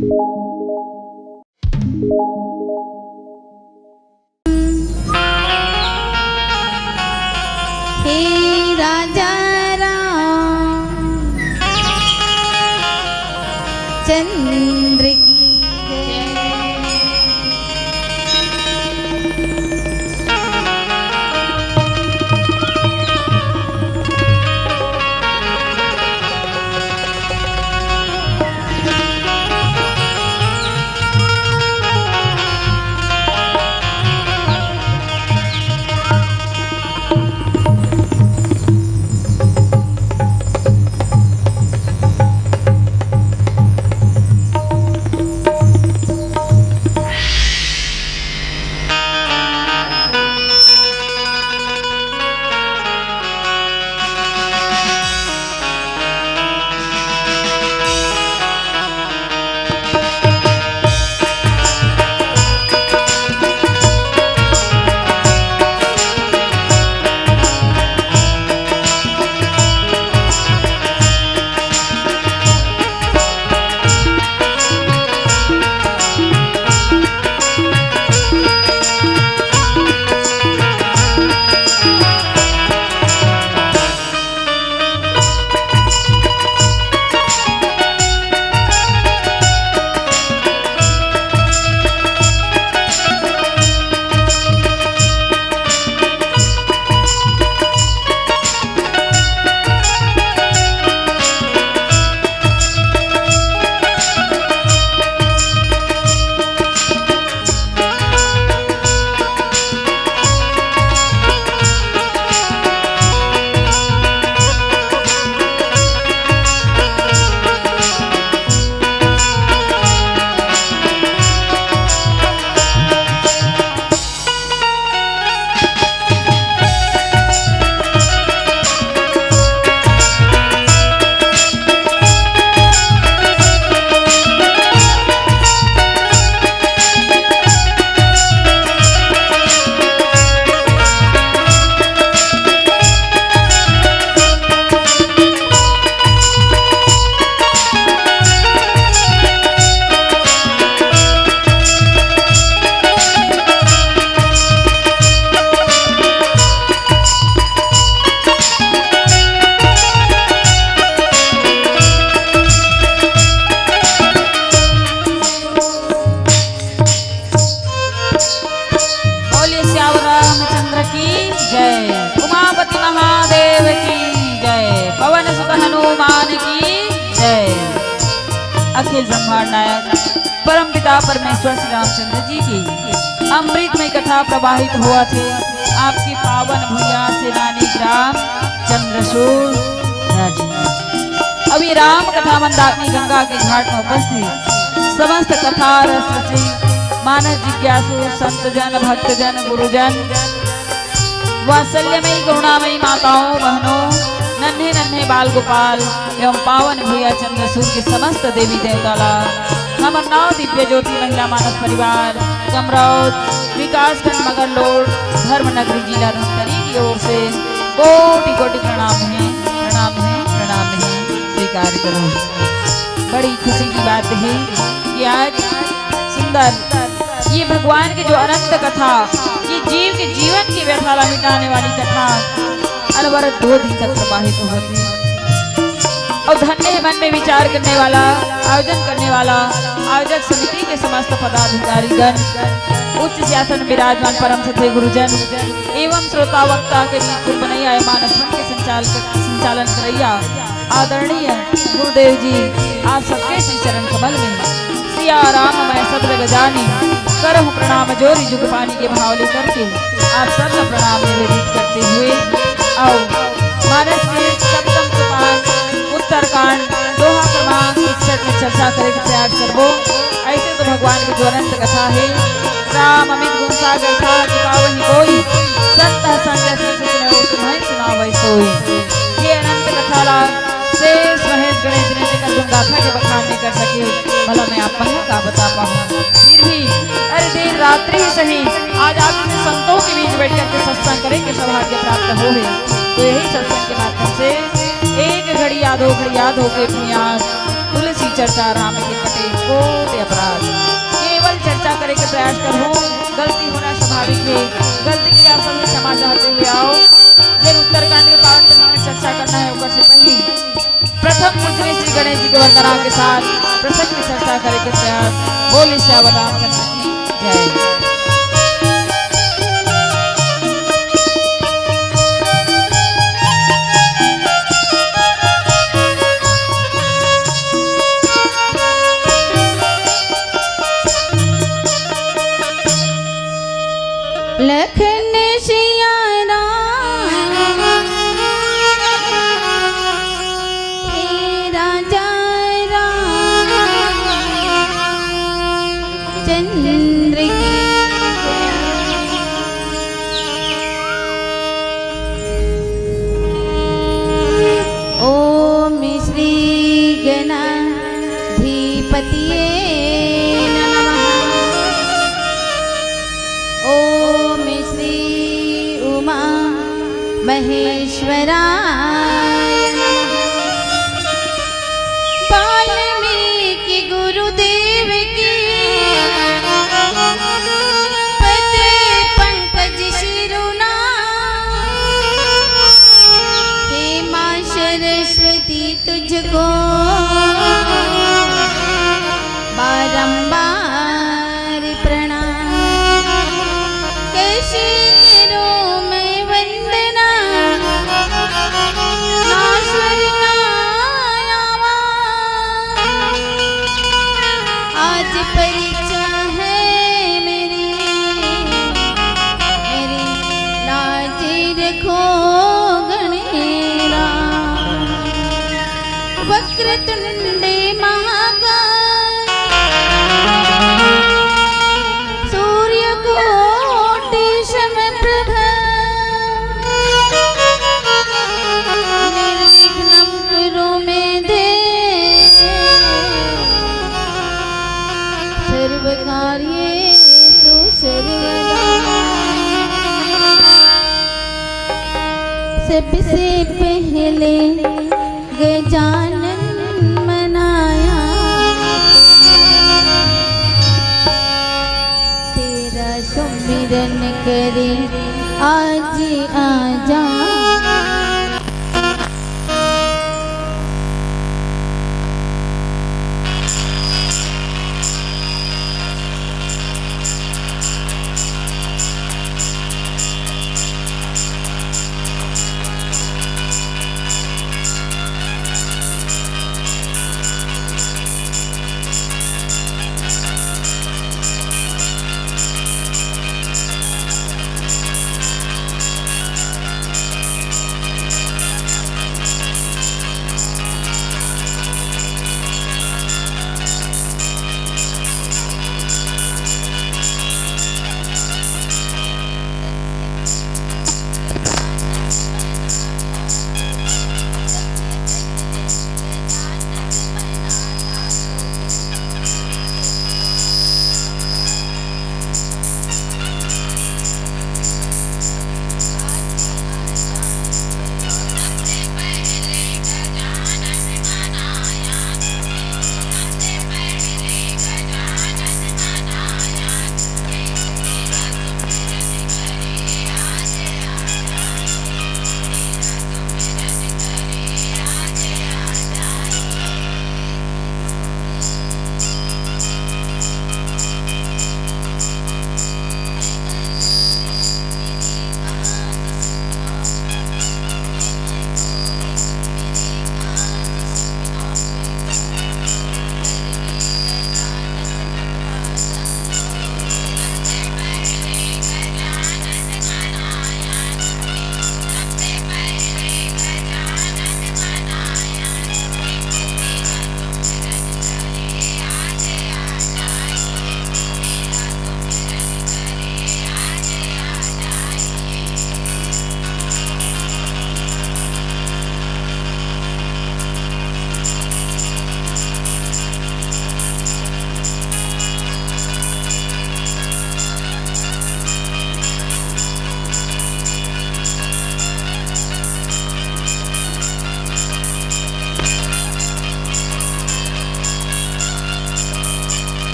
हे राजा राम चंद्र की अखिल ब्रह्मांड नायक परम पिता परमेश्वर श्री रामचंद्र जी की अमृतमय कथा प्रवाहित हुआ थे आपकी पावन भूया सेनानी ग्राम चंद्रसूर अभी राम कथा मंदाकिनी गंगा के घाट में उपस्थित समस्त कथा रस रचयी मानस जिज्ञासु संत जन भक्त जन गुरुजन वात्सल्यमयी करुणामयी माताओं बहनों नन्हे नन्हे बाल गोपाल एवं पावन भैया चंद्रसूर के समस्त देवी देवता हम नौ दिव्य ज्योति महिला मानस परिवार कमरौद विकासखंड मगरलोड धर्मनगरी जिला धमतरी की ओर से कोटि कोटि प्रणाम है प्रणाम है प्रणाम है स्वीकार करो। बड़ी खुशी की बात है कि आज सुंदर ये भगवान की जो अनंत कथा ये जीव के जीवन की व्यथा मिटाने वाली कथा अनवरत 2 दिन तक प्रवाहित होती और धन्य मन में विचार करने वाला आयोजन करने वाला आयोजक समिति के समस्त पदाधिकारीगण उच्च शासन विराजमान परम सत्य गुरुजन एवं श्रोता वक्ता के बीच कुर्बनैया मानस मन के संचालन करैया आदरणीय गुरुदेव जी आप सबके श्री चरण कमल में सिया राम मैं सब जग जानी करहु प्रणाम जोरी जुग पानी के भाव लेकर के आप सब प्रणाम निवेदित करते हुए आओ मानस के सप्तम सोपान उत्तरकांड दोहा क्रमांक 61 में चर्चा करे के प्रयास करबो। ऐसे तो भगवान की जो अनंत कथा है राम अमित गुण सागर था पावनी कोई संत संग तुम्हें सुनावै सोई। ये अनंत कथा ला शेष महेश गणेश ने कर गाथा के बखान नहीं कर सके भला मैं आप का बता पाऊँ। फिर भी अरे देर रात्रि ही सही आज आप संतों के बीच बैठ करके सत्संग करें कि सौभाग्य प्राप्त हो तो यही सत्संग के माध्यम से एक घड़ी याद हो के पुण्यास तुलसी चर्चा राम के कटे को देखिए गलती की आप सबसे क्षमा चाहते हुए आओ जिन उत्तरकांड के पावन प्रसंग में चर्चा करना है ऊपर से पहली प्रथम पूजनीय श्री गणेश जी के वंदना के साथ प्रसंग की चर्चा करे के प्रयास बोले श्यावर रामचंद्र की जय। लखन सिया राम हे राजा रामचंद्र की ओम श्री गणाधिपतये नमः। ओम श्री उमा महेश्वराय नमः। वाल्मीकि गुरुदेव की पद पंकज शिरोना हे माँ सरस्वती तुझको बारंबार प्रणाम। कैसे करूं मैं वंदना नाश्वर नायावा। आज परीक्षा है मेरी लाज रखो गणेरा। वक्रतुंडे महाकाय सूर्यकोटि समप्रभ निर्विघ्नं कुरु मे देव सर्वकार्येषु सर्वदा। सबसे पहले गजानन मनाया तेरा सुमिरन करे आज आजा।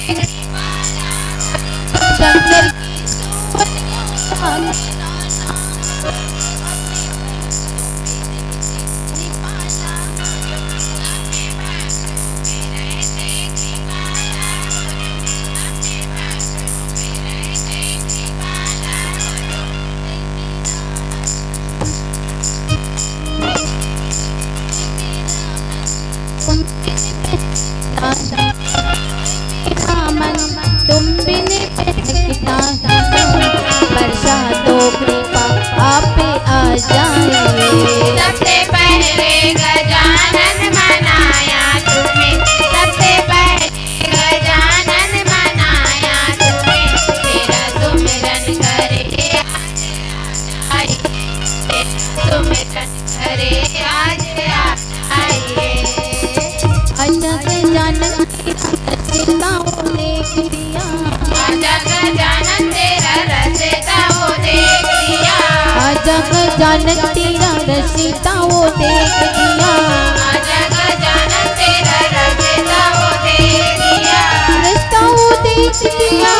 शंकर मन तुम बिन कितना वर्षा तो कृपा आप आ जाए। सबसे पहले गजानन मनाया तुम्हें, सबसे पहले गजानन मनाया तुम्हें, तेरा सुमिरन करे आइए, सुमिरन करे आज आइए। अजग जानन रसिताओं देख लिया, अजग जानन तेरा रसिता वो देख लिया, अजग जानन तेरा रसिता वो देख लिया, अजग जानन तेरा रसिता वो देख लिया, रास्ता वो देख लिया,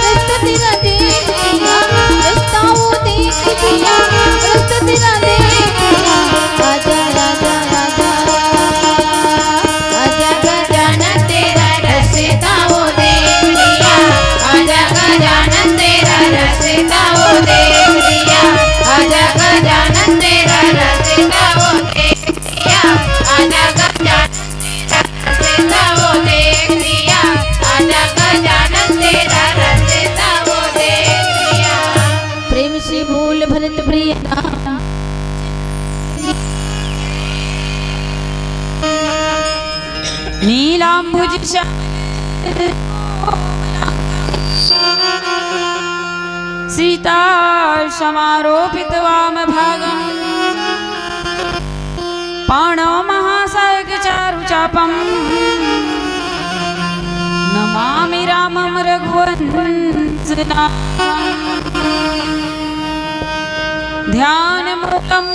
रास्ता तेरा देख लिया, रास्ता वो देख लिया, रास्ता तेरा देख लिया। आजा राजा राजा अजग जानन तेरा रसिता वो देख लिया, अजग जानन तेरा रसिता वो देख लिया, अजग जानन तेरा रसिता वो देख लिया, अजग जानन तेरा रसिता वो देख लिया, अजग जानन तेरा रसिता वो देख लिया। प्रेम से भूल भरत प्रिय नाम, नीलांबुज सीता समारोपित वाम भागम पाणौ महासायक चारु चापम नमामि रामं रघुवंशनाथं ध्यानमुतं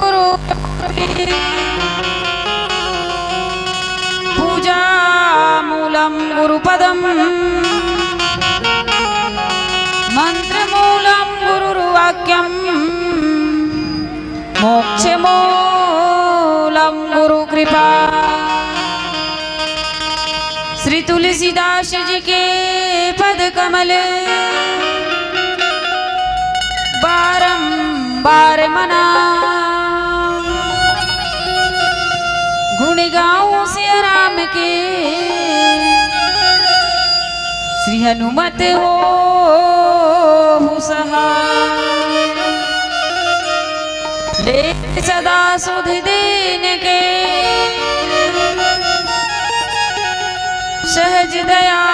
गुरु पूजामूलं गुरुपदं मंत्रमूलं गुरुर्वाक्यं मोक्षमूलं गुरुकृपा। श्री तुलसीदास जी के पद कमल बारंबार मना, गुण गाऊं सिया राम के श्री हनुमत हो सहाय। ले सदा सुध दीन के सहज दया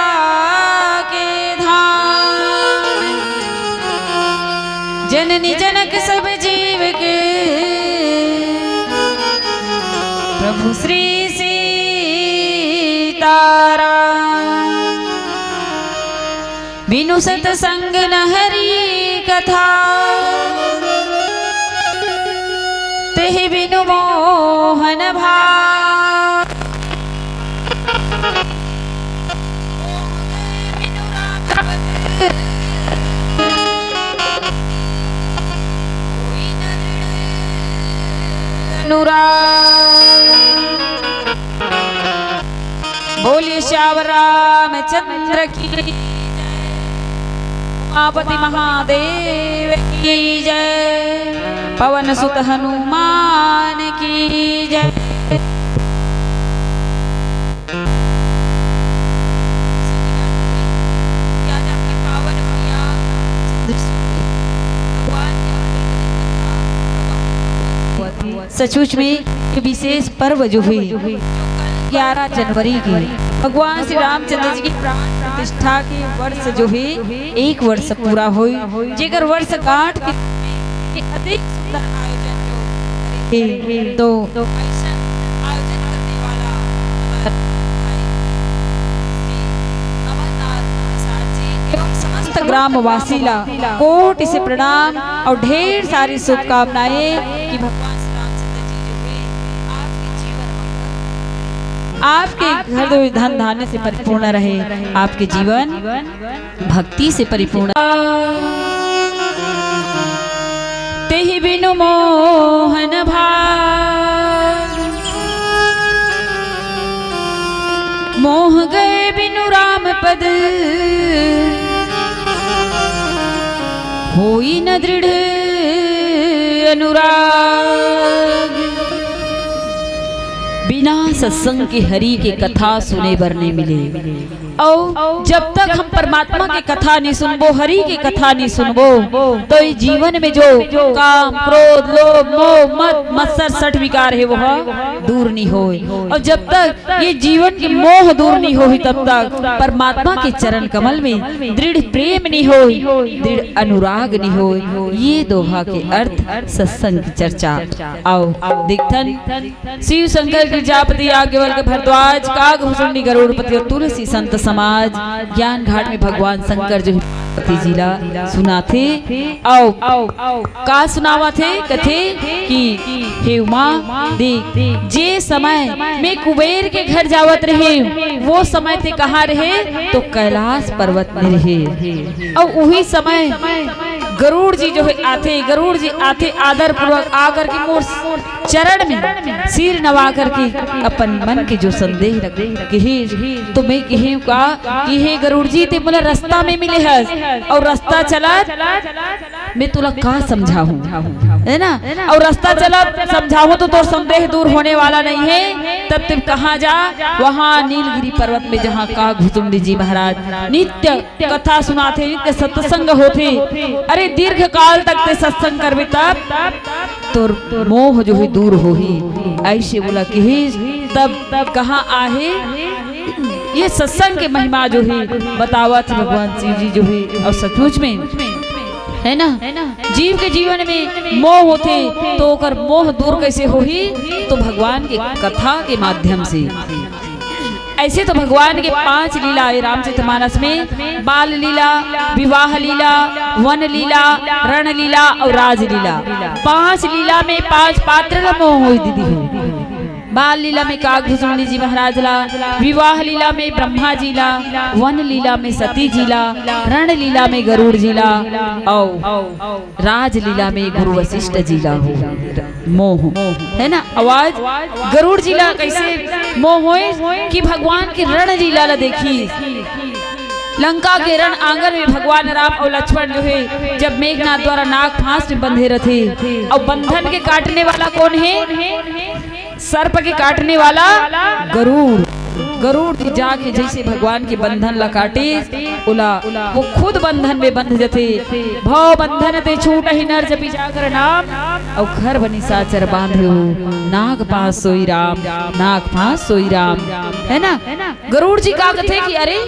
के धाम, जननी जनक सब जीव के प्रभु श्री सीताराम। बिनु सतसंग न हरि कथा, तेहि बिनु मोहन भाव। बोलिए श्यावर रामचंद्र की, उमापति महादेव की जय, पवन सुत हनुमान की जय। सचमुच में विशेष पर्व जो हुई 11 जनवरी की भगवान श्री रामचंद्र जी की प्राण प्रतिष्ठा के वर्ष जो है 1 वर्ष पूरा हुई, जेकर वर्ष गांठ के अधिक सुंदर आयोजन जो तो आयोजन करने वाला एवं समस्त ग्रामवासी ला कोटि से प्रणाम और ढेर सारी शुभकामनाएं कि भगवान श्री रामचंद्र जी जो है आपके जीवन आपके घर धन धान्य से परिपूर्ण रहे, आपके जीवन भक्ति से परिपूर्ण। तेहि बिनु मोहन भाव, मोह गए बिनु राम पद, होई न दृढ़ अनुराग। बिना सत्संग के हरि के कथा सुने बर नहीं मिले। और जब तक हम परमात्मा की कथा नहीं सुनबो, हरि की कथा नहीं सुनबो, तो इस जीवन में जो काम क्रोध लोभ मोह मद मत्सर सठ विकार है वह दूर नहीं होए। और जब तक ये जीवन के मोह दूर नहीं होई, तब तक परमात्मा के चरण कमल में दृढ़ प्रेम नहीं होई, दृढ़ अनुराग नहीं होई। ये दोहा के अर्थ सत्संग की चर्चा। आओ देखथन शिव शंकर गिरजापति याज्ञवल्क्य भरद्वाज काग भुसुंडी गरुड़पति और तुलसी संत समाज ज्ञान घाट में भगवान शंकर जो पति जिला सुनाथे। आओ का सुनावा थे कथे कि हे उमा देख, जे समय में कुबेर के घर जावत रहे वो समय थे कहाँ रहे, तो कैलाश पर्वत में रहे। और वही समय गरुड़ जी जो है आते, गरुड़ जी आते आदर पूर्वक आकर के मोर चरण में सिर नवा करके अपन मन के जो संदेह रखे, तो मैं कहे का कि हे गरुड़ जी ते मोला रास्ता में मिले है और रास्ता चला मैं तुला का समझाऊं, है ना। और रास्ता चला समझाऊं तो संदेह दूर होने वाला नहीं है। तब तुम कहाँ जा, वहाँ नीलगिरी पर्वत में जहाँ काग भुसुंडी जी महाराज नित्य कथा सुनाते, नित्य सत्संग होते। अरे दीर्घ काल तक ते सत्संग करबे तब तो मोह जो है दूर हो ही। ऐसे बोला कि तब कहाँ आहे, ये सत्संग के महिमा जो है बतावत भगवान शिव जी जो है। और सचमुच में है ना, जीव के जीवन में मोह होते तो ओकर मोह दूर कैसे हो ही, तो भगवान के कथा के माध्यम से। ऐसे तो भगवान के 5 लीला है रामचरितमानस में, बाल लीला, विवाह लीला, वन लीला, रण लीला और राज लीला। 5 लीला में 5 पात्र मोह हो दीदी हो। बाल लीला में काग भुसुंडी जी महाराज ला, विवाह लीला में ब्रह्मा जी ला, वन लीला में सती जी ला, रण लीला में गरुड़ जी ला, और राज लीला में गुरु वशिष्ठ जी ला हो मोह, है ना। आवाज गरुड़ जी ला कैसे मोह होए कि भगवान की रण लीला ला देखी। लंका के रण आंगन में भगवान राम और लक्ष्मण जो है जब मेघनाथ द्वारा नाग फांस में बंधे रहे, और बंधन के काटने वाला कौन है, सर्प के काटने वाला गरुड़। गरुड़ जाके जैसे भगवान के बंधन ला काटे उला वो खुद बंधन में बंध जाते। भव बंधन ते छूट ही नर जपी जाकर नाम, और घर बनी साचर बांधे हो नाग पास सोई राम, नाग पास सोई राम, है ना। गरुड़ जी का कथे कि अरे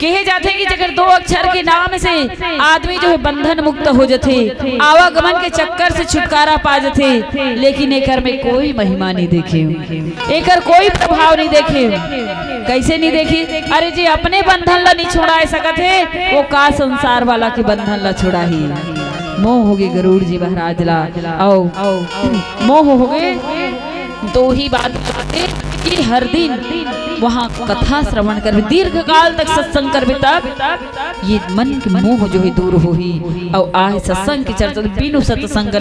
कहे जाते कि जगह 2 अक्षर के नाम से आदमी जो है बंधन मुक्त हो जाते, आवागमन के चक्कर से छुटकारा पा जाते। लेकिन एकर में कोई महिमा नहीं देखे, एकर कोई प्रभाव नहीं देखे। कैसे नहीं देखी, अरे जी अपने बंधन ला नहीं छोड़ा सकत है, वो का संसार वाला के बंधन ला छोड़ा ही। मोह हो गए गरुड़ जी महाराज ला, आओ मोह हो गए। दो ही बात कि हर दिन वहाँ कथा श्रवण कर, दीर्घ काल तक सत्संग कर, तब ये मन के मोह जो है दूर हो ही। और आए सत्संग की चर्चा, बिनु सत्संग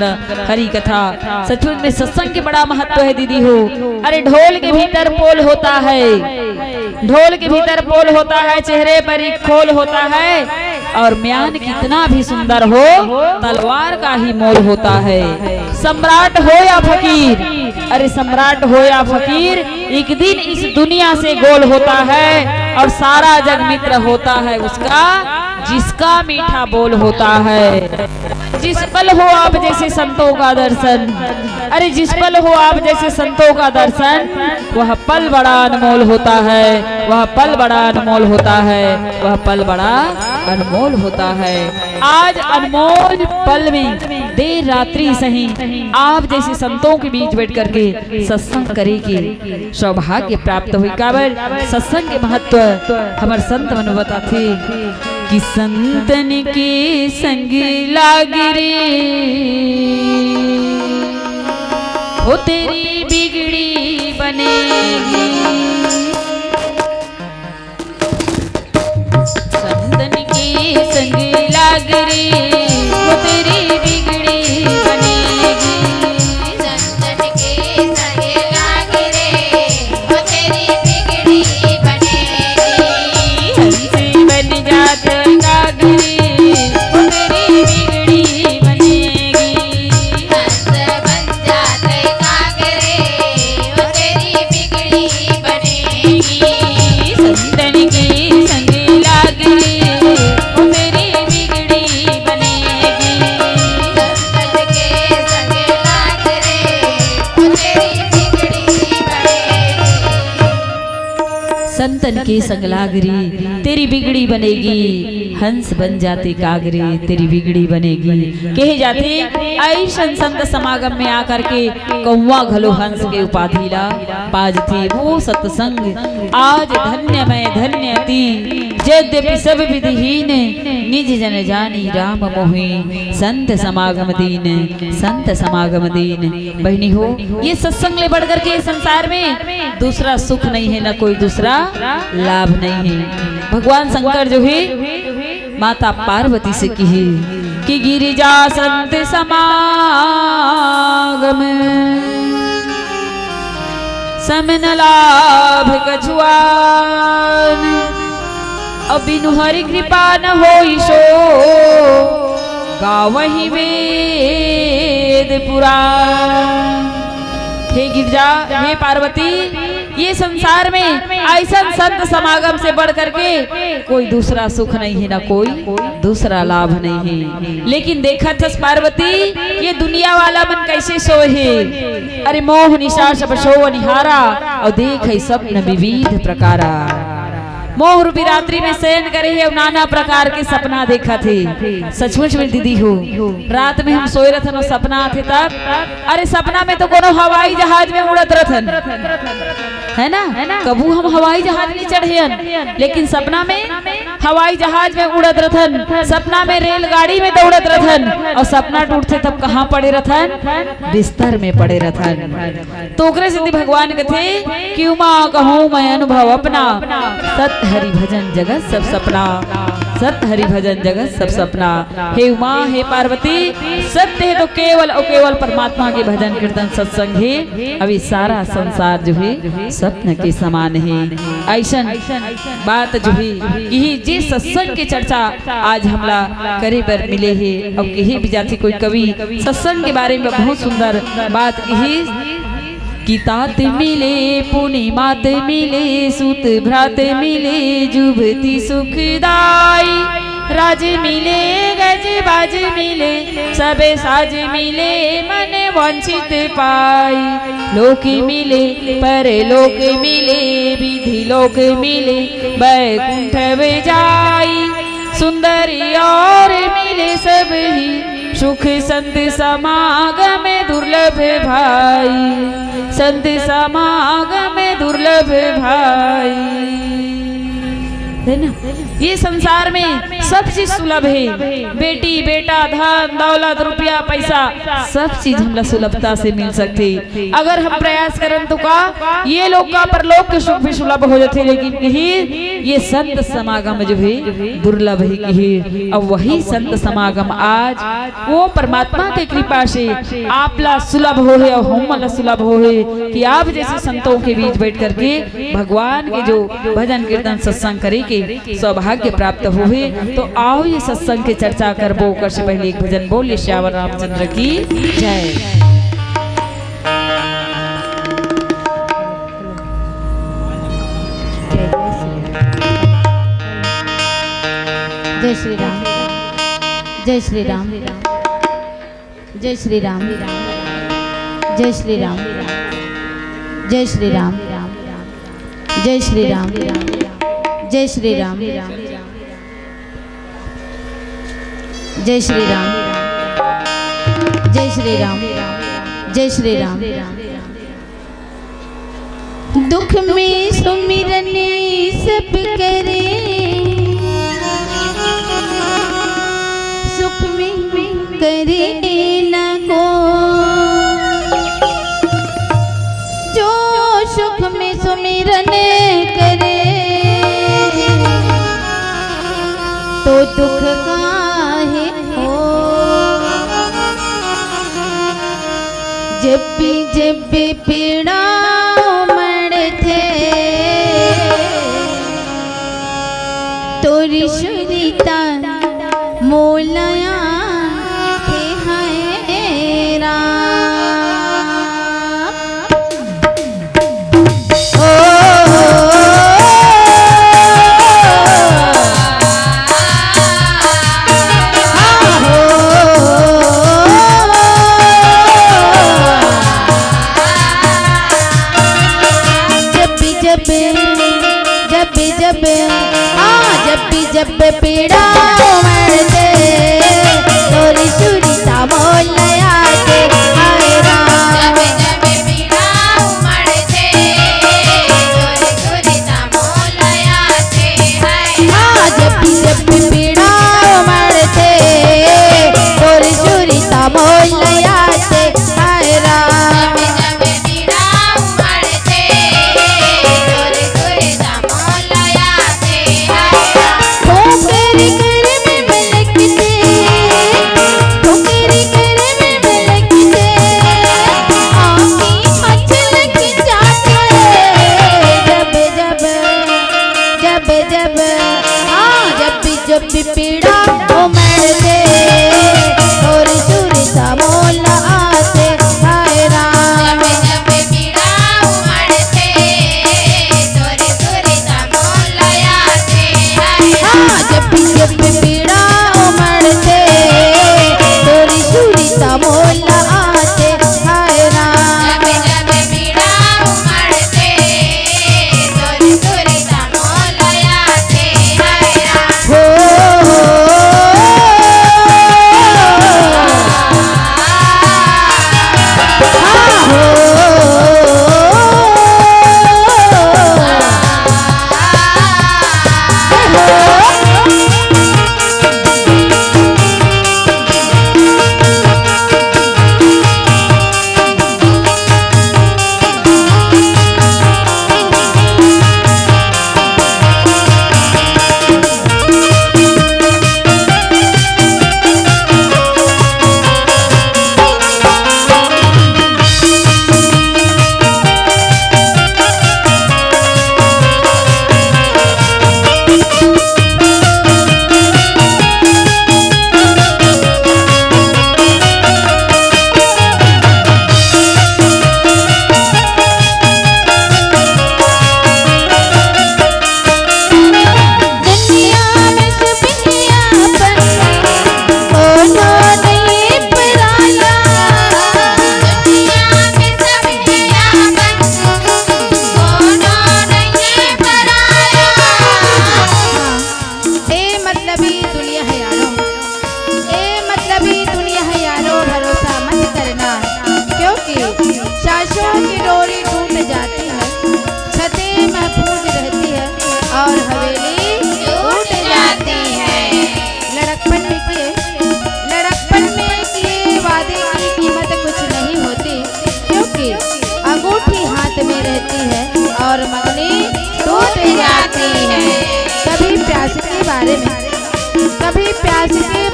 हरि कथा। सचमुच में सत्संग के बड़ा महत्व है दीदी हो। अरे ढोल के भीतर पोल होता है, ढोल के भीतर पोल होता है, चेहरे पर एक खोल होता है, और म्यान कितना भी सुंदर हो तलवार का ही मोल होता है। सम्राट हो या फकीर, अरे सम्राट हो या फकीर, एक दिन इस दुनिया से गोल होता है, और सारा जग मित्र होता है उसका जिसका मीठा बोल होता है। जिस पल हो आप जैसे संतों का दर्शन, अरे जिस पल हो आप जैसे संतों का दर्शन, वह पल बड़ा अनमोल होता है, वह पल बड़ा अनमोल होता है, वह पल बड़ा अनमोल होता है। आज अनमोल पल में देर रात्रि सही आप जैसे संतों के बीच बैठ करके सत्संग करे के सौभाग्य प्राप्त हुई। काबर सत्संग के महत्व हमारे संत मन बताते कि संतन के संग लागिरे हो तेरी बिगड़ी बनेगी। संतन की संगलागरी तेरी बिगड़ी बनेगी, हंस बन जाते कागरे तेरी बिगड़ी बनेगी। कहे जाते ऐसन संत समागम में आकर के कौवा घलो हंस के उपाधिला पाज थी वो सत्संग आज धन्य मैं धन्य ती। यद्यपि सब विधिहीन निज जन जानी राम मोहि, संत समागम दीन संत समागम दीन। बहनी हो, ये सत्संग ले बढ़कर के संसार में दूसरा सुख नहीं है, ना कोई दूसरा लाभ नहीं है। भगवान शंकर जो है माता पार्वती से कही कि गिरिजा संत समागम समन लाभ कछुआन, अब बिनु हरि कृपा न होई सो गावहि वेद पुराण। हे गिरजा, हे पार्वती, ये संसार में ऐसा संत समागम से बढ़ करके कोई दूसरा सुख नहीं है, ना कोई दूसरा लाभ नहीं है। लेकिन देखा थस पार्वती, ये दुनिया वाला मन कैसे सोहे। अरे मोह निशा सब शो निहारा और देख स्वप्न विविध प्रकारा। मोह रूपी रात्रि में शयन करे है, नाना प्रकार के सपना देखा थे। सचमुच में दीदी हो, रात में हम सोए रहन सपना थे तब, अरे सपना में तो कोनो हवाई जहाज में उड़त रहन, है ना, कबू हम हवाई जहाज नहीं चढ़े, लेकिन सपना में हवाई जहाज में उड़त रहन, सपना में रेलगाड़ी में दौड़त रहन, और सपना टूटते तब कहाँ पड़े रहन, बिस्तर में पड़े रहन। तो ओकरे सिद्धि भगवान कथे कि उमा कहूँ मैं अनुभव अपना, सत हरि भजन जगत सब सपना, सत हरि भजन जगत सब सपना। हे उमा, हे पार्वती, सत्य है तो केवल और केवल परमात्मा के भजन कीर्तन सत्संग है। अभी सारा संसार जो है स्वप्न के समान है। ऐसा बात जो है यही जे सत्संग के चर्चा आज हमला करे पर मिले है, और कहीं भी जाती कोई कवि सत्संग के बारे में बहुत सुंदर बात कही कि तात मिले पूर्णिमात मिले सूत भ्रात मिले जुभती सुखदाई, राज मिले गज बाज मिले सबे साज मिले मन वांछित पाई। लोक मिले पर लोक मिले विधि लोक मिले बैकुंठ जाई, सुंदरी और मिले सब ही सुख संत समागम दुर्लभ भाई, संत समागम दुर्लभ भाई। है ना, ये संसार में सब चीज सुलभ है। बेटी बेटा धन दौलत रुपया पैसा सब चीज हमला सुलभता से मिल सकती, अगर हम प्रयास करें तो का ये लोग का परलोक के सुख भी सुलभ हो जाते। लेकिन कहीं ये संत समागम जो है दुर्लभ ही कहीं, अब वही संत समागम आज वो परमात्मा के कृपा से आपला सुलभ हो है और हमला सुलभ हो है कि आप जैसे संतों के बीच बैठ करके भगवान के जो भजन कीर्तन सत्संग करे के सौभाग्य प्राप्त हुए। तो आओ ये सत्संग की चर्चा करबो, कर से पहले एक भजन बोलिए श्यावर रामचंद्र की जय। जय श्री राम, जय श्री राम, जय श्री राम, जय श्री राम, जय श्री राम, जय श्री राम, जय श्री राम, जय श्री राम, जय श्री राम, जय श्री राम। दुख में सुमिरन सब करे, सुख में करे न को, जो सुख में सुमिरन करे तो दुख काहे हो। जब भी पीड़ा उमड़ थे तोरी सुनीता मोलया थे हाय राम। जब पीड़ा उमड़ते तोरी सुरीता मोलयाते हाय राम। जब पीड़ा उमड़ते तोरी सुरीता मोलयाते हाय राम। जब पीड़ा उमड़ते तोरी सुरीता मोलयाते हाय राम। जब पीड़ा उमड़ते तोरी सुरीता मोलयाते हाय राम। ठोकरी कर में मलकते ठोकरी कर में मलकते आँखी मचल की जाते जब पीड़ा उमड़ते और सुरता मोल आते हाय राम। जब पीड़ा उमड़ते तोरी सुरीता मोलयाते हाय राम। जब पीड़ा उमड़ते तोरी सुरता मोल आते हाय राम। जब पीड़ा उमड़ते तोरी सुरीता मोलयाते हाय राम। हो सासों की डोरी टूट जाती है, छतें महफूज रहती है और हवेली टूट जाती है। लड़कपन में किए वादे की कीमत कुछ नहीं होती, क्योंकि अंगूठी हाथ में रहती है और मंगनी टूट जाती है। कभी प्यास के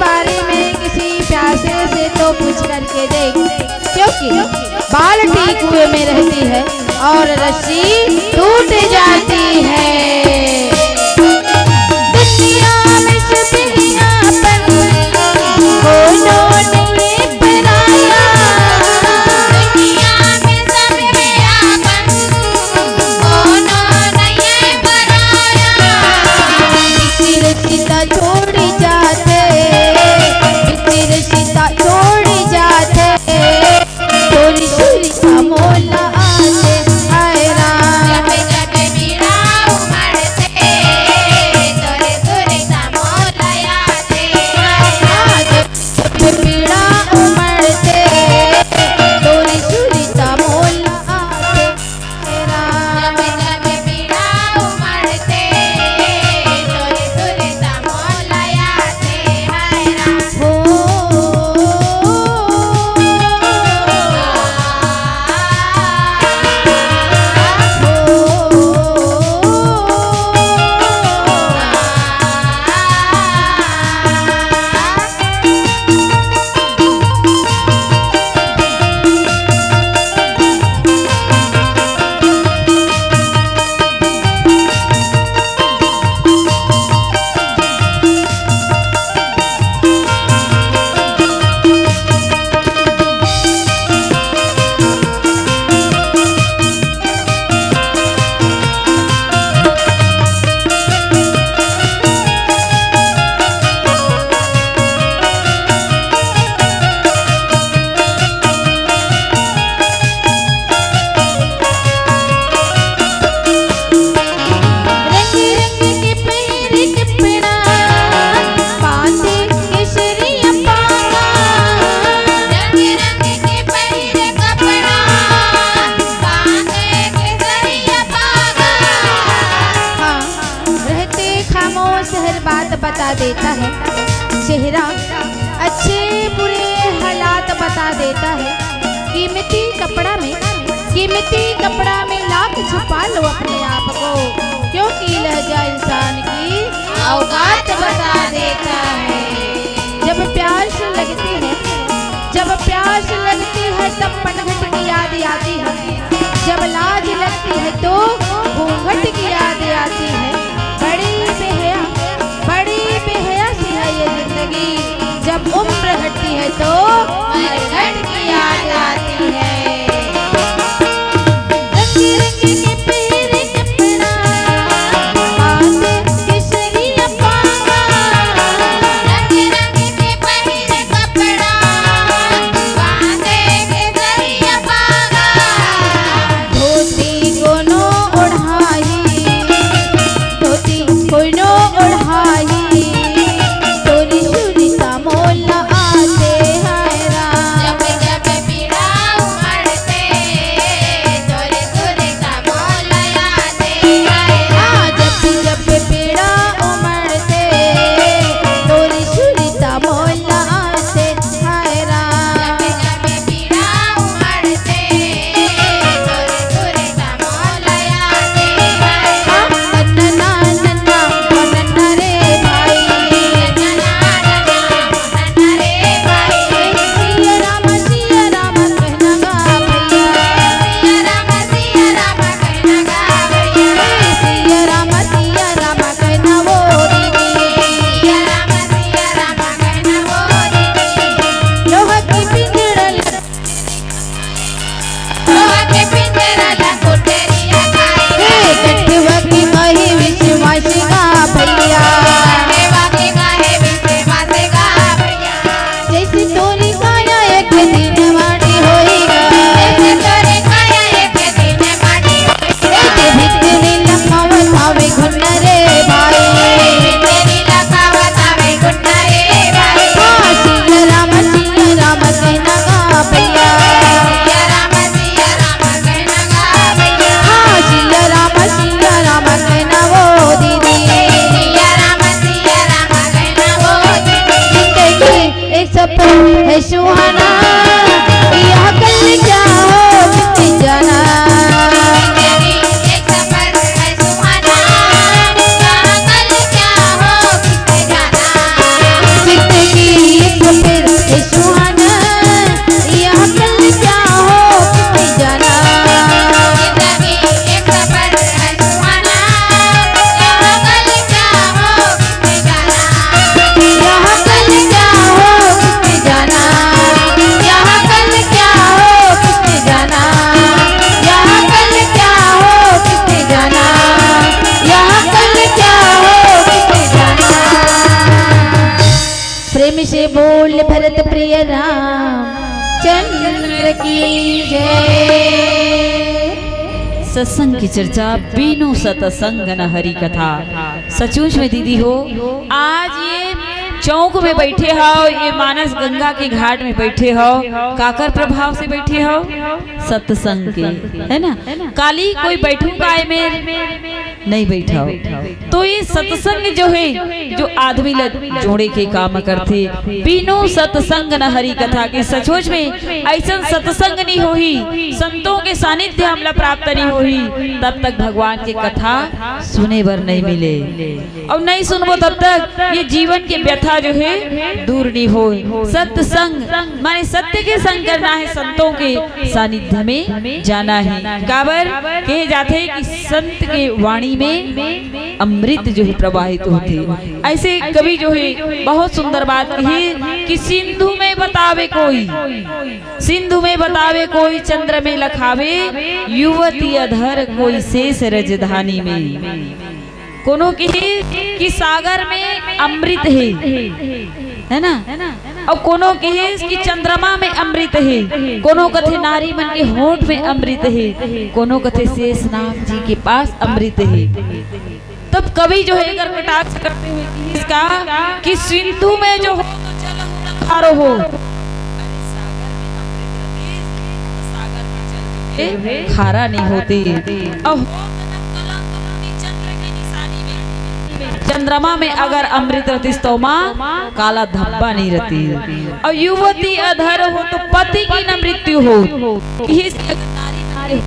बारे में किसी प्यासे से तो पूछ करके देख, क्योंकि बाल्टी कुएं में रहती है और रस्सी टूट जाती है। दुनिया में सब अपन कोनो नहीं पराया, दुनिया में सब अपन कोनो नहीं पराया। किसी रिश्ता छोड़ जाते, किसी रिश्ता छोड़ जाते तोरी सुरता मोल आते हाय राम। जब पीड़ा बात बता देता है, चेहरा अच्छे बुरे हालात बता देता है। कीमती कपड़ा में लाख छुपा लो अपने आप को, क्योंकि लहजा इंसान की औकात बता देता है। जब प्यास लगती है तब पनघट की याद आती है, जब लाज लगती है तो घूंघट की याद आती है। बड़ी बेहया सी है ये जिंदगी, जब उम्र घटती है तो मरघट की याद आती है। है सुहाना, यह कल क्या हो किसने जाना। एक सफर है सुहाना, यह कल क्या हो किसने जाना। जिंदगी एक सफर है सुहाना, यह कल क्या हो किसने जाना। जिंदगी एक सफर है सुहाना, यह कल क्या हो किसने जाना। यह कल क्या हो किसने जाना, यह कल क्या हो किसने जाना, यह कल क्या हो किसने जाना, यह कल क्या हो किसने जाना। प्रेम से बोल भरत प्रिय राम चंद्र की जय। सत्संग की चर्चा बिनु सतसंग न हरि कथा। सचमुच में दीदी हो, आज ये चौक में बैठे हो, ये मानस गंगा के घाट में बैठे हो, काकर प्रभाव से बैठे हो, सत्संग के, है ना। काली कोई बैठूंगा में नहीं बैठा हो, तो ये सत्संग जो है, जो आदमी जोड़े के काम करते, बिनु सत्संग न हरि कथा के। सचमुच में ऐसा सत्संग नहीं होही, संतों के सानिध्य हमला प्राप्त नहीं होही, तब तक भगवान की कथा सुने बर नहीं मिले। और नहीं सुनबो तब तक ये जीवन के व्यथा जो है दूर नहीं हो। सत्संग माने सत्य के संग करना है, संतों के सानिध्य में जाना है। काबर कहे जाते हैं कि संत के वाणी में अमृत जो है प्रवाहित होते। ऐसे कवि जो है बहुत सुंदर बात कही कि सिंधु में बतावे कोई, सिंधु में बतावे कोई, चंद्र में लखावे, युवती अधर कोई शेष रजधानी में। कोनो कि सागर में अमृत है ना, और कोनो कहे कि चंद्रमा में अमृत है, कोनो कथे नारी मन के होंठ में अमृत है, कोनो कथे शेषनाग जी के पास अमृत है। तब कवि जो है अगर कटाक्ष करते हुए इसका कि सिंधु में जो हो तो जल खारो हो, खारा नहीं होते। चंद्रमा में अगर अमृत रहती तो माँ काला धब्बा नहीं रहती। और युवती अधर हो तो पति की न मृत्यु हो। यही से अगर नारी नारी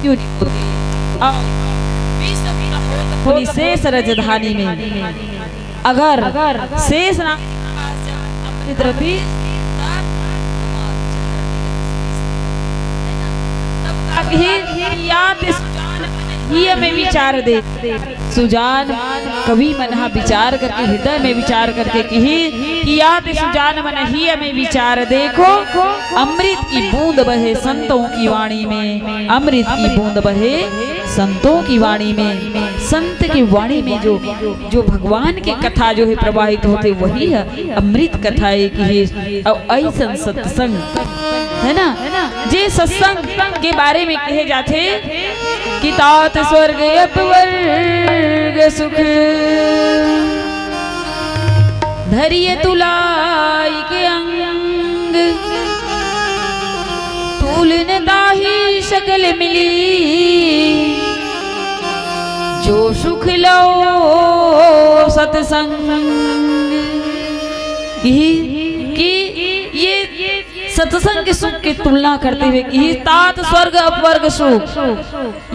क्यों नहीं होती? और शेष राजधानी में अगर शेष अमृत रहती ही हमें विचार दे सुजान कवि मनहा विचार करके हृदय में विचार करके कि याद सुजान मन ही हमें विचार देखो। अमृत की बूंद बहे संतों की वाणी में, अमृत की बूंद बहे संतों की वाणी में। संत की वाणी में जो भगवान के कथा जो है प्रवाहित होते वही है अमृत कथा की। और ऐसा सत्संग है ना जे सत्संग के बारे में कहे जाते कि तात स्वर्ग अपवर्ग सुख धरिए तुलाई के अंग तुलन दाही शकल मिली जो सुख लो सत्संग कि ये सत्संग के सुख की तुलना करते हुए कि तात स्वर्ग अपवर्ग सुख,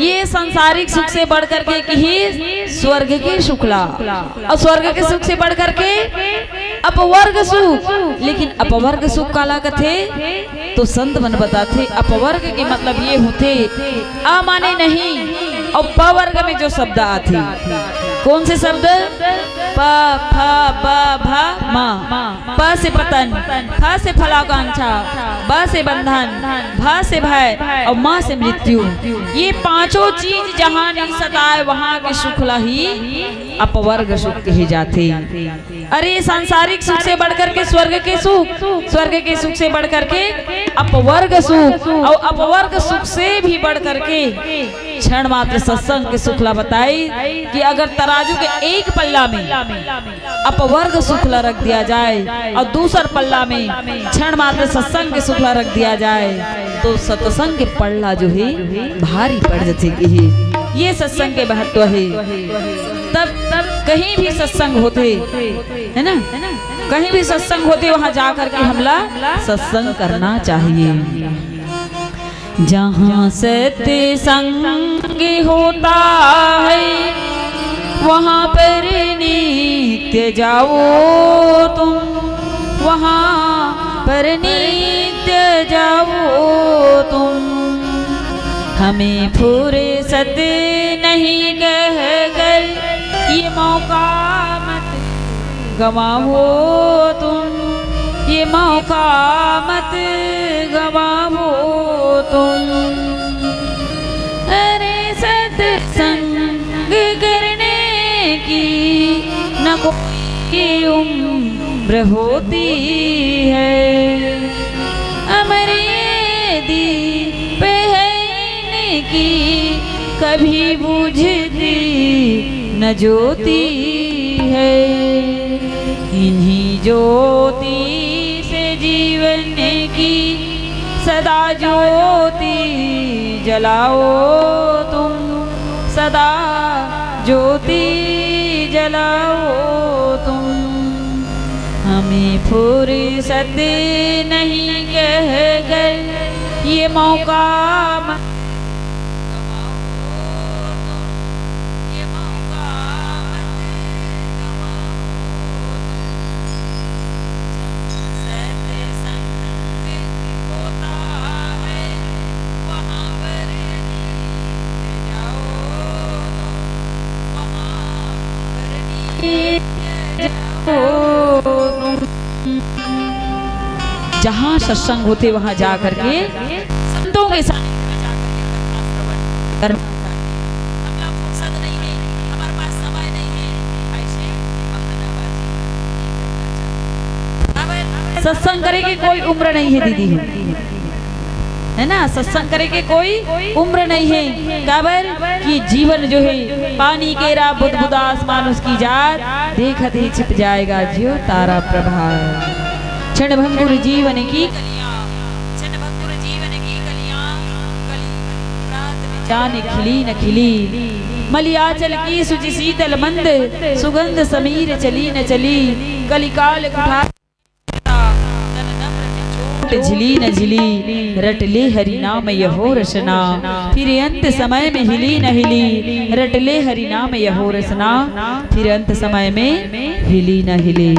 ये सांसारिक सुख से बढ़कर के कि स्वर्ग के सुखला और स्वर्ग के सुख से बढ़कर के अपवर्ग सुख। लेकिन अपवर्ग सुख काला कथे तो संत मन बताते अपवर्ग के मतलब ये होते आ माने नहीं। और पवर्ग में जो शब्द आते कौन से शब्द? प फ ब भ म। प से पतन, फ से फलाकांक्षा, ब से बंधन, भ से भय और म से मृत्यु। ये पांचों चीज जहाँ नहीं सताए वहाँ के सुखला ही अपवर्ग सुख कहे जाते। अरे सांसारिक सुख से बढ़कर के स्वर्ग के सुख, स्वर्ग के सुख से बढ़कर के अपवर्ग सुख और अपवर्ग सुख से भी बढ़कर के क्षण मात्र सत्संग के सुखला बताई कि अगर तराजू के एक पल्ला में अपवर्ग सुखला रख दिया जाए और दूसर पल्ला में क्षण मात्र सत्संग के सुखला रख दिया जाए तो सत्संग के पल्ला जो है भारी पड़ जाते। ये सत्संग के महत्व है। तब कहीं भी सत्संग होते है ना, कहीं भी सत्संग होते वहां जाकर के हमला सत्संग करना चाहिए। जहाँ सत्संग होता है वहाँ पर नित्य जाओ तुम, वहाँ पर नित्य जाओ तुम। हमें फुर्सत नहीं कहकर ये मौका मत गवाओ तुम, ये मौका मत गवाओ तुम। अरे सत्संग करने की न कोई उम्र होती है, अमरे दीप है की कभी बुझती न ज्योति है। इन्हीं ज्योति से जीवन की सदा ज्योति जलाओ तुम, सदा ज्योति जलाओ तुम। हमें फुर्सत नहीं कहकर ये मौका जहाँ सत्संग होते वहां जा करके संतों के साथ सत्संग करे की कोई उम्र नहीं है दीदी, है ना। सत्संग करे के कोई उम्र नहीं है। काबर कि जीवन जो है पानी केरा बुदबुदास मानुष की जात देखत ही छिप जाएगा जियो तारा प्रभात। क्षण भंगुर जीवन की कलियां, क्षण भंगुर जीवन की कलियां, कली रात में जाने खिली न खिली। मलियाचल की सुचि शीतल मंद, सुगंध समीर चली न चली। कलिकाल कुठार झिली न झिली, रट ले हरि नाम यहो रसना। फिर अंत समय में हिली न हिली, रट ले हरि नाम यहो रसना। फिर अंत समय में हिली न हिली,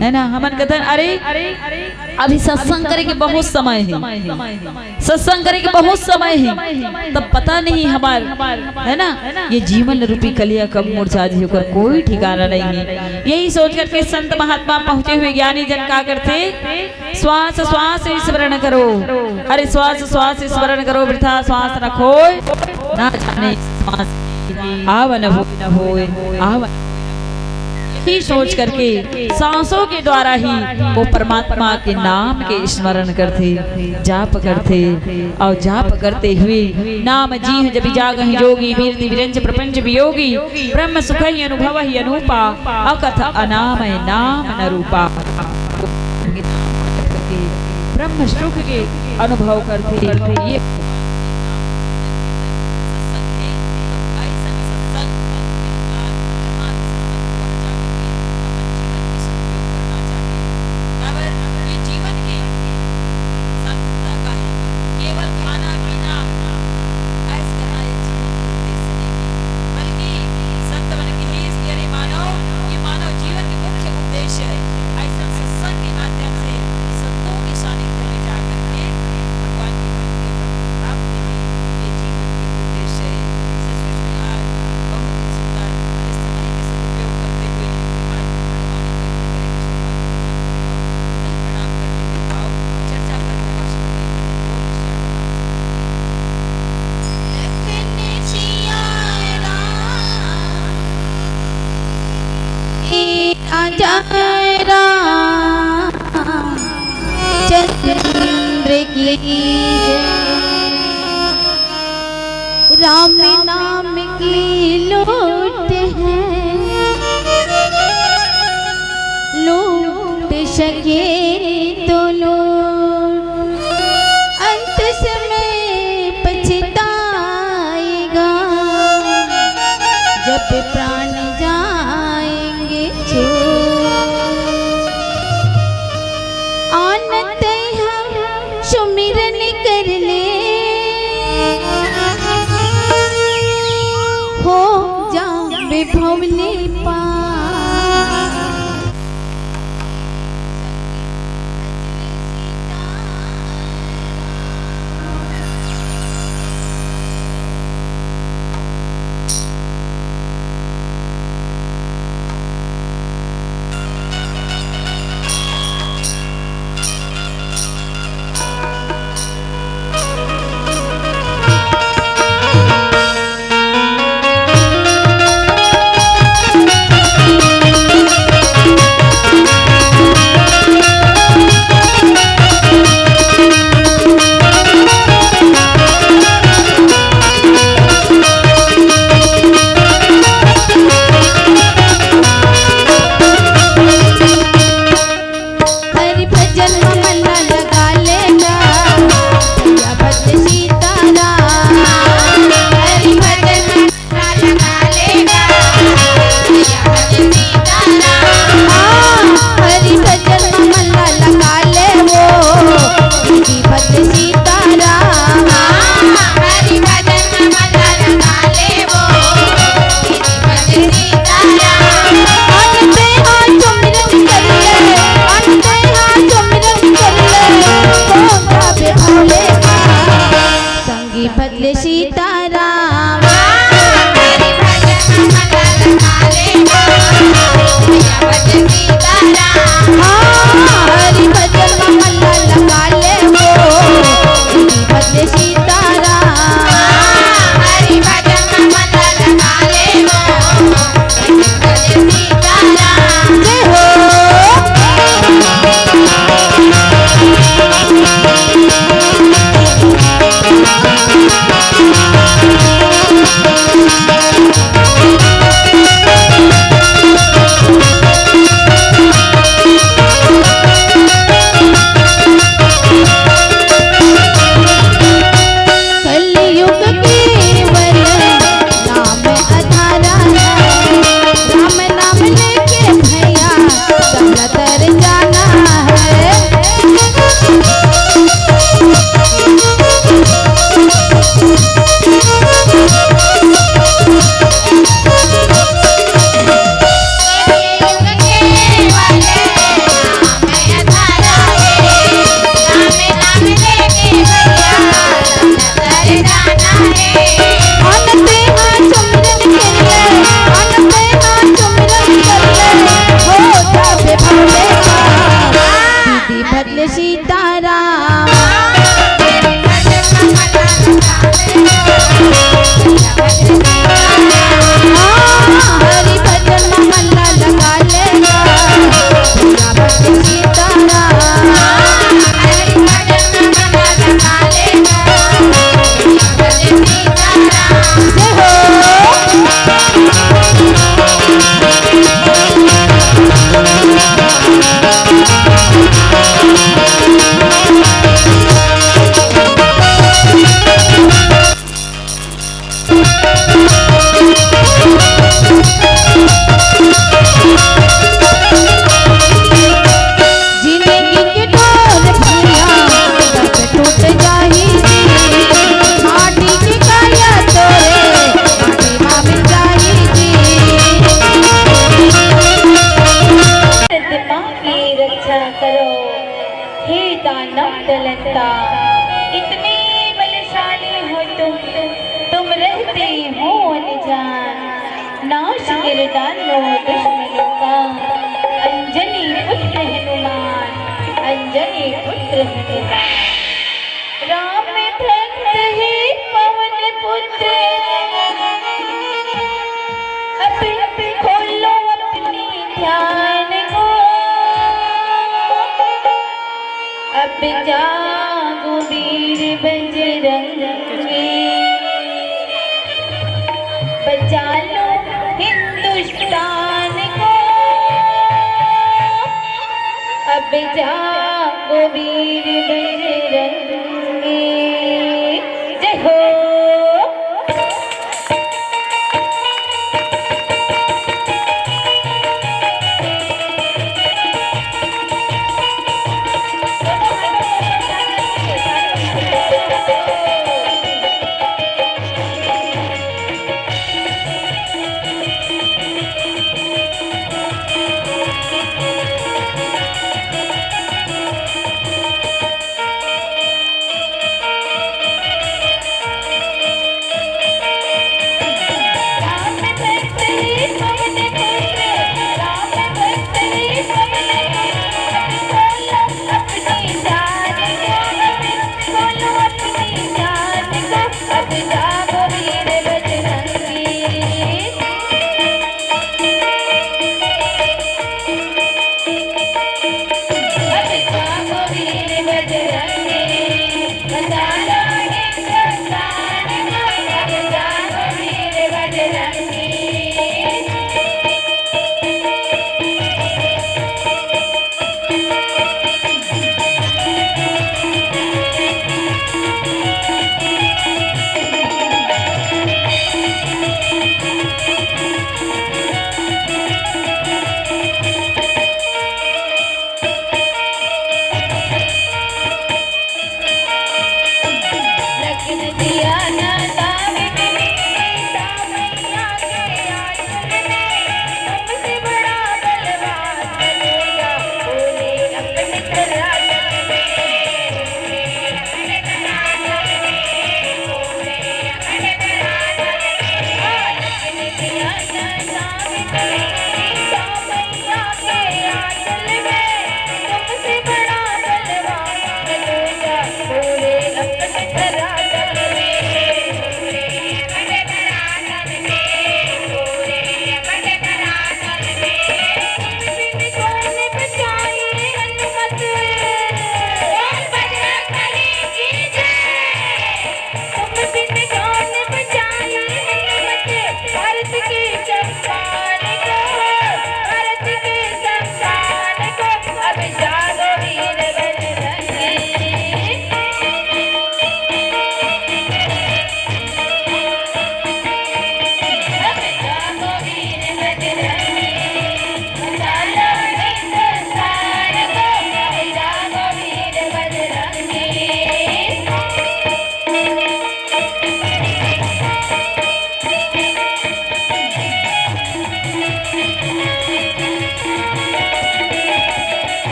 है ना। हमन कथन अरे अभी सत्संग करे के बहुत समय है, सत्संग करे के बहुत समय है, तब पता नहीं हमार, है ना, ये जीवन रूपी कलिया कब मुरझा जी होकर कोई ठिकाना नहीं है। यही सोच करके संत महात्मा पहुंचे हुए ज्ञानी जन का करते, श्वास श्वास स्मरण करो। अरे श्वास श्वास स्मरण करो, वृथा श्वास न खोए, ना जाने श्वास आवन हो आवन। ही सोच करके सांसों के द्वारा ही वो परमात्मा के नाम के स्मरण करते, जाप करते। और जाप करते हुए नाम जी जब जागहि जोगी, वीरति विरंच प्रपंच वियोगी। ब्रह्म सुख ही अनुभव ही अनूपा, अकथ अनामय नाम न रूपा। ब्रह्म सुख के अनुभव करते ये चंद्र की जय, राम नाम की लूट है, लूट सके तो लूट, अंत समय पछताएगा, जब प्राण जाएंगे आनत हम सुमिरन कर ले, हो जा विभव ले पा। अटलता। इतने बलशाली हो तुम रहते हो अनजान। नाश कर डालो दुश्मनों का, अंजनी पुत्र हनुमान, अंजनी पुत्र हनुमान। राम भक्त है पवन पुत्र, अब खोलो अपनी ध्यान को। अब जागो वीर बजरंगी, बचा लो हिंदुस्तान को। अब जागो वीर बजरंगी, जय हो।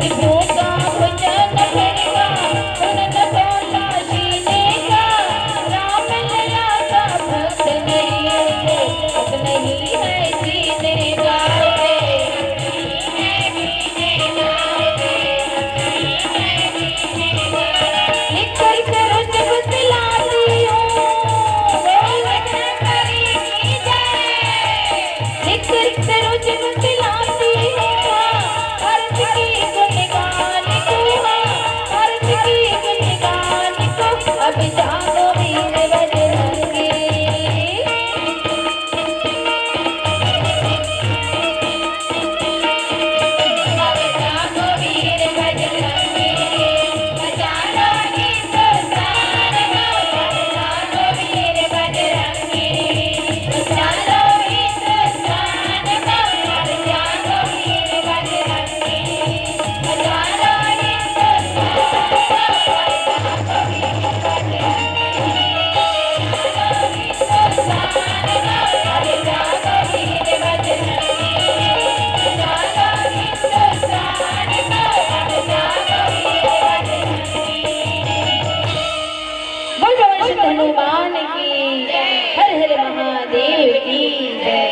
विभु का भजन करेगा उन्नत बोला सीने का राम लला का भक्त नहीं है अब नहीं है सीने का अब जागो वीर बजरंगी अब जागो वीर बजरंगी बजा लो हिंदुस्तान का जागो वीर बजरंगी बजा लो हिंदुस्तान का जागो वीर बजरंगी बजा लो हनुमान की हर हर महादेव की जय।